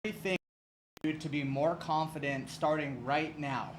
Things to be more confident starting right now.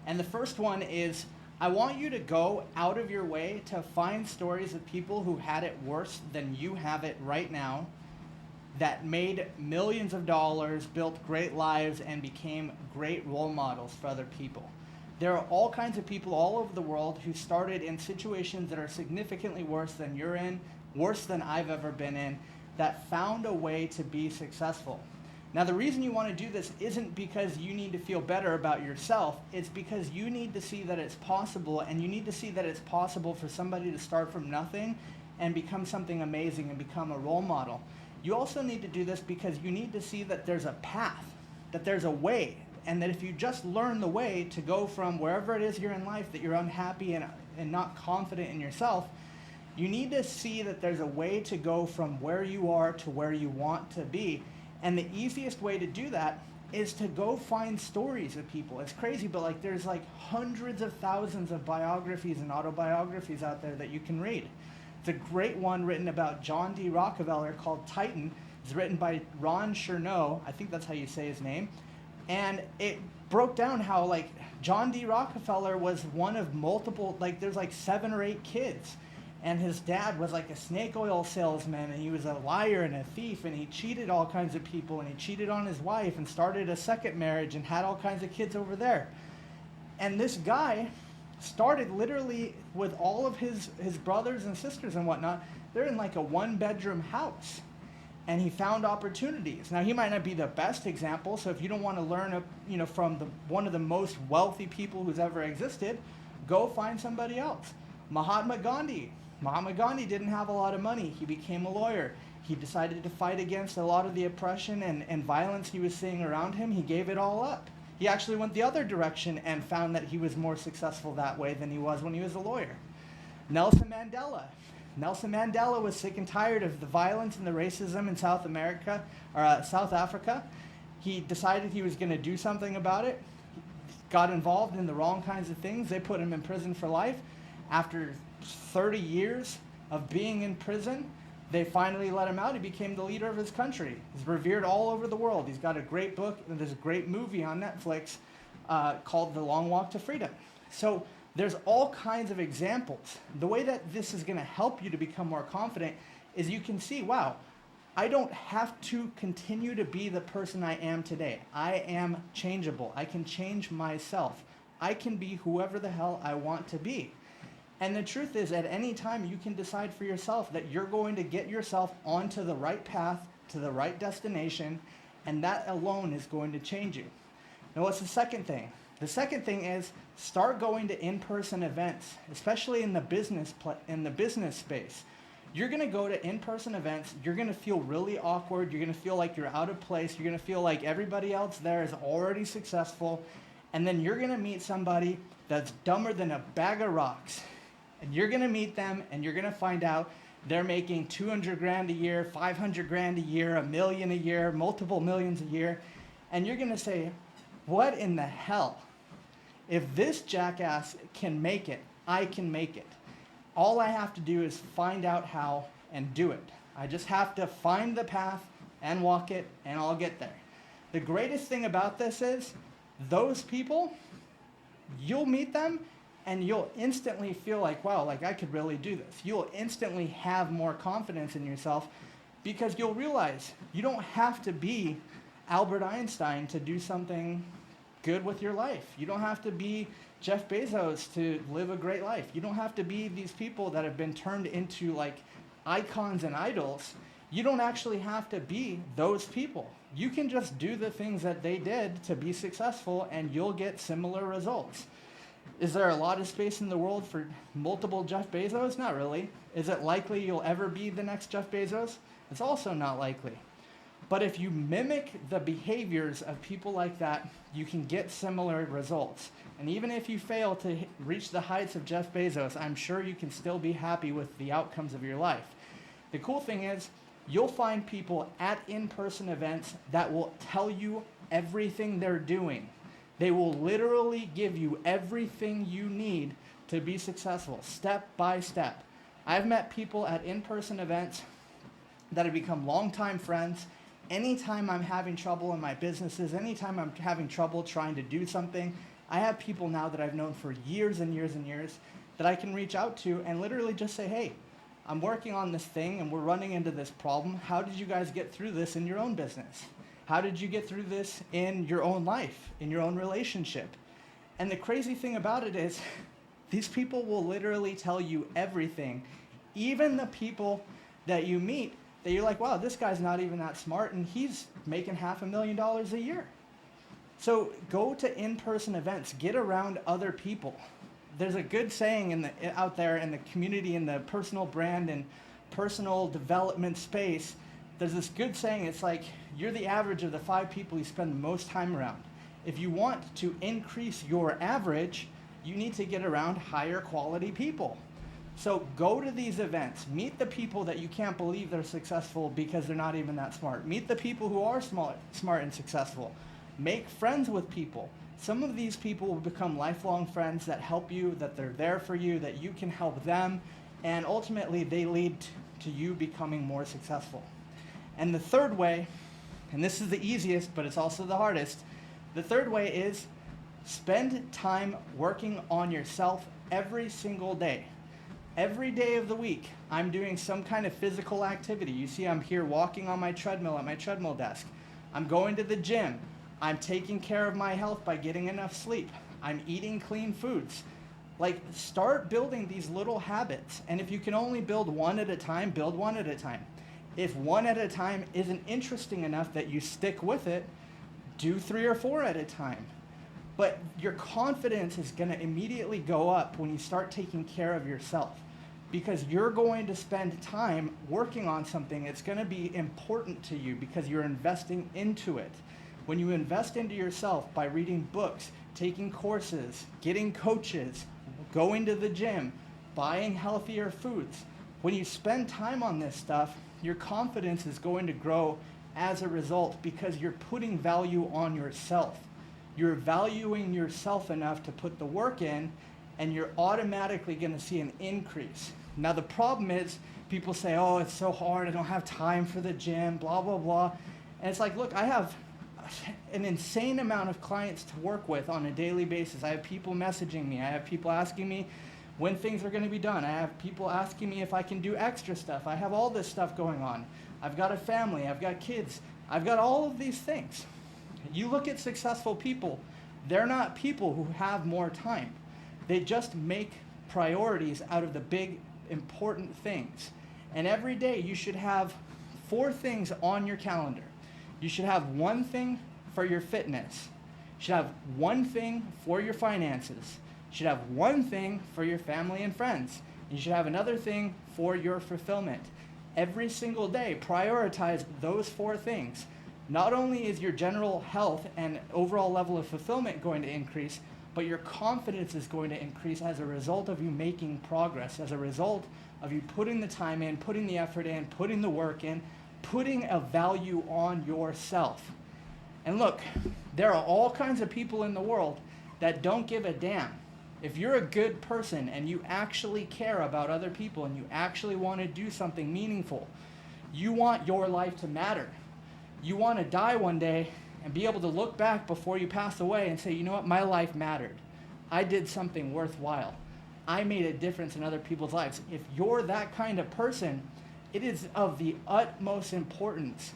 And the first one is I want you to go out of your way to find stories of people who had it worse than you have it right now, that made millions of dollars, built great lives, and became great role models for other people. There are all kinds of people all over the world who started in situations that are significantly worse than you're in, worse than I've ever been in, that found a way to be successful. Now, the reason you want to do this isn't because you need to feel better about yourself. It's because you need to see that it's possible, and you need to see that it's possible for somebody to start from nothing and become something amazing and become a role model. You also need to do this because you need to see that there's a path, that there's a way, and that if you just learn the way to go from wherever it is you're in life that you're unhappy and not confident in yourself, you need to see that there's a way to go from where you are to where you want to be. And the easiest way to do that is to go find stories of people. It's crazy, but like there's like hundreds of thousands of biographies and autobiographies out there that you can read. It's a great one written about John D. Rockefeller called Titan. It's written by Ron Chernow. I think that's how you say his name. And it broke down how like John D. Rockefeller was one of multiple, like there's like 7 or 8 kids. And his dad was like a snake oil salesman, and he was a liar and a thief, and he cheated all kinds of people, and he cheated on his wife and started a second marriage and had all kinds of kids over there. And this guy started literally with all of his brothers and sisters and whatnot. They're in like a 1-bedroom house. And he found opportunities. Now, he might not be the best example, so if you don't want to learn from one of the most wealthy people who's ever existed, go find somebody else. Mahatma Gandhi. Mahatma Gandhi didn't have a lot of money. He became a lawyer. He decided to fight against a lot of the oppression and violence he was seeing around him. He gave it all up. He actually went the other direction and found that he was more successful that way than he was when he was a lawyer. Nelson Mandela. Nelson Mandela was sick and tired of the violence and the racism in South Africa. He decided he was going to do something about it. Got involved in the wrong kinds of things. They put him in prison for life. After 30 years of being in prison, they finally let him out. He became the leader of his country. He's revered all over the world. He's got a great book, and there's a great movie on Netflix called The Long Walk to Freedom. So there's all kinds of examples. The way that this is going to help you to become more confident is you can see, wow, I don't have to continue to be the person I am today. I am changeable. I can change myself. I can be whoever the hell I want to be. And the truth is, at any time, you can decide for yourself that you're going to get yourself onto the right path, to the right destination, and that alone is going to change you. Now, what's the second thing? The second thing is start going to in-person events, especially in the business space. You're going to go to in-person events. You're going to feel really awkward. You're going to feel like you're out of place. You're going to feel like everybody else there is already successful. And then you're going to meet somebody that's dumber than a bag of rocks. And you're going to meet them, and you're going to find out they're making 200 grand a year, 500 grand a year, $1 million a year, multiple millions a year. And you're going to say, what in the hell? If this jackass can make it, I can make it. All I have to do is find out how and do it. I just have to find the path and walk it, and I'll get there. The greatest thing about this is those people, you'll meet them, and you'll instantly feel like, wow, like I could really do this. You'll instantly have more confidence in yourself because you'll realize you don't have to be Albert Einstein to do something good with your life. You don't have to be Jeff Bezos to live a great life. You don't have to be these people that have been turned into like icons and idols. You don't actually have to be those people. You can just do the things that they did to be successful, and you'll get similar results. Is there a lot of space in the world for multiple Jeff Bezos? Not really. Is it likely you'll ever be the next Jeff Bezos? It's also not likely. But if you mimic the behaviors of people like that, you can get similar results. And even if you fail to reach the heights of Jeff Bezos, I'm sure you can still be happy with the outcomes of your life. The cool thing is, you'll find people at in-person events that will tell you everything they're doing. They will literally give you everything you need to be successful, step by step. I've met people at in-person events that have become longtime friends, Anytime I'm having trouble in my businesses, anytime I'm having trouble trying to do something, I have people now that I've known for years and years and years that I can reach out to and literally just say, hey, I'm working on this thing and we're running into this problem. How did you guys get through this in your own business? How did you get through this in your own life, in your own relationship? And the crazy thing about it is, these people will literally tell you everything. Even the people that you meet that you're like, wow, this guy's not even that smart and he's making $500,000 a year. So go to in-person events, get around other people. There's a good saying out there in the community, in the personal brand and personal development space. There's this good saying, it's like, you're the average of the 5 people you spend the most time around. If you want to increase your average, you need to get around higher quality people. So go to these events, meet the people that you can't believe they're successful because they're not even that smart. Meet the people who are smart and successful. Make friends with people. Some of these people will become lifelong friends that help you, that they're there for you, that you can help them, and ultimately they lead to you becoming more successful. And the third way, and this is the easiest, but it's also the hardest, the third way is spend time working on yourself every single day. Every day of the week, I'm doing some kind of physical activity. You see, I'm here walking on my treadmill at my treadmill desk. I'm going to the gym. I'm taking care of my health by getting enough sleep. I'm eating clean foods. Like, start building these little habits. And if you can only build one at a time, build one at a time. If one at a time isn't interesting enough that you stick with it, do 3 or 4 at a time. But your confidence is going to immediately go up when you start taking care of yourself, because you're going to spend time working on something that's going to be important to you because you're investing into it. When you invest into yourself by reading books, taking courses, getting coaches, going to the gym, buying healthier foods, when you spend time on this stuff, your confidence is going to grow as a result because you're putting value on yourself. You're valuing yourself enough to put the work in, and you're automatically going to see an increase. Now, the problem is people say, oh, it's so hard, I don't have time for the gym, blah, blah, blah. And it's like, look, I have an insane amount of clients to work with on a daily basis. I have people messaging me. I have people asking me when things are going to be done. I have people asking me if I can do extra stuff. I have all this stuff going on. I've got a family. I've got kids. I've got all of these things. You look at successful people, they're not people who have more time. They just make priorities out of the big, important things. And every day you should have 4 things on your calendar. You should have 1 thing for your fitness. You should have 1 thing for your finances. You should have 1 thing for your family and friends. You should have another thing for your fulfillment. Every single day, prioritize those 4 things. Not only is your general health and overall level of fulfillment going to increase, but your confidence is going to increase as a result of you making progress, as a result of you putting the time in, putting the effort in, putting the work in, putting a value on yourself. And look, there are all kinds of people in the world that don't give a damn. If you're a good person and you actually care about other people and you actually want to do something meaningful, you want your life to matter. You want to die one day and be able to look back before you pass away and say, you know what, my life mattered. I did something worthwhile. I made a difference in other people's lives. If you're that kind of person, it is of the utmost importance,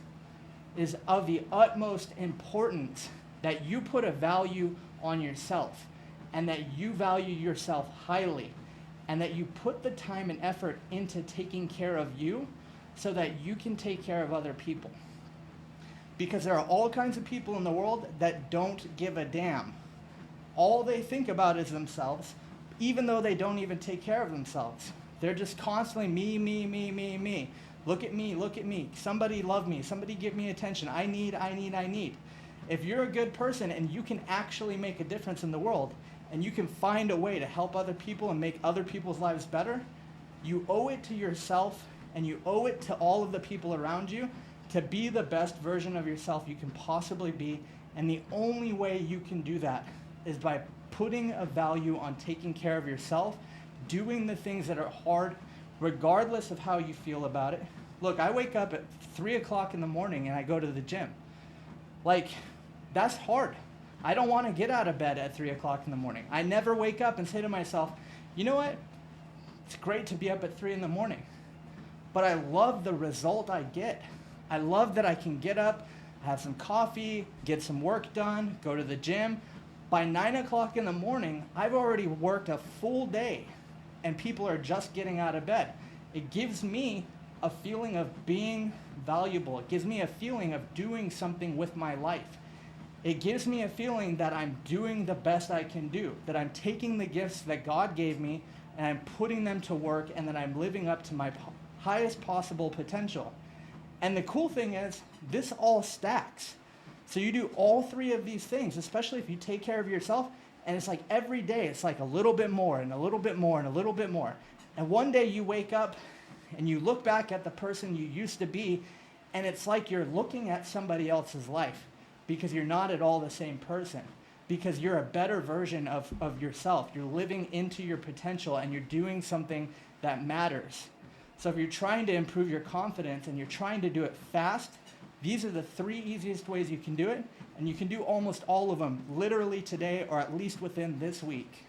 that you put a value on yourself and that you value yourself highly and that you put the time and effort into taking care of you so that you can take care of other people. Because there are all kinds of people in the world that don't give a damn. All they think about is themselves, even though they don't even take care of themselves. They're just constantly me. Look at me. Somebody love me. Somebody give me attention. I need. If you're a good person and you can actually make a difference in the world and you can find a way to help other people and make other people's lives better, you owe it to yourself and you owe it to all of the people around you to be the best version of yourself you can possibly be. And the only way you can do that is by putting a value on taking care of yourself, doing the things that are hard, regardless of how you feel about it, Look, I wake up at 3 o'clock in the morning and I go to the gym. Like, that's hard. I don't want to get out of bed at 3 o'clock in the morning. I never wake up and say to myself, you know what? It's great to be up at 3 in the morning. But I love the result I get. I love that I can get up, have some coffee, get some work done, go to the gym. By 9 o'clock in the morning, I've already worked a full day and people are just getting out of bed. It gives me a feeling of being valuable. It gives me a feeling of doing something with my life. It gives me a feeling that I'm doing the best I can do, that I'm taking the gifts that God gave me and I'm putting them to work, and that I'm living up to my highest possible potential. And the cool thing is, this all stacks. So you do all three of these things, especially if you take care of yourself, and it's like every day, it's like a little bit more and a little bit more and a little bit more. And one day you wake up and you look back at the person you used to be, and it's like you're looking at somebody else's life, because you're not at all the same person, because you're a better version of yourself. You're living into your potential and you're doing something that matters. So if you're trying to improve your confidence and you're trying to do it fast, these are the 3 easiest ways you can do it, and you can do almost all of them literally today or at least within this week.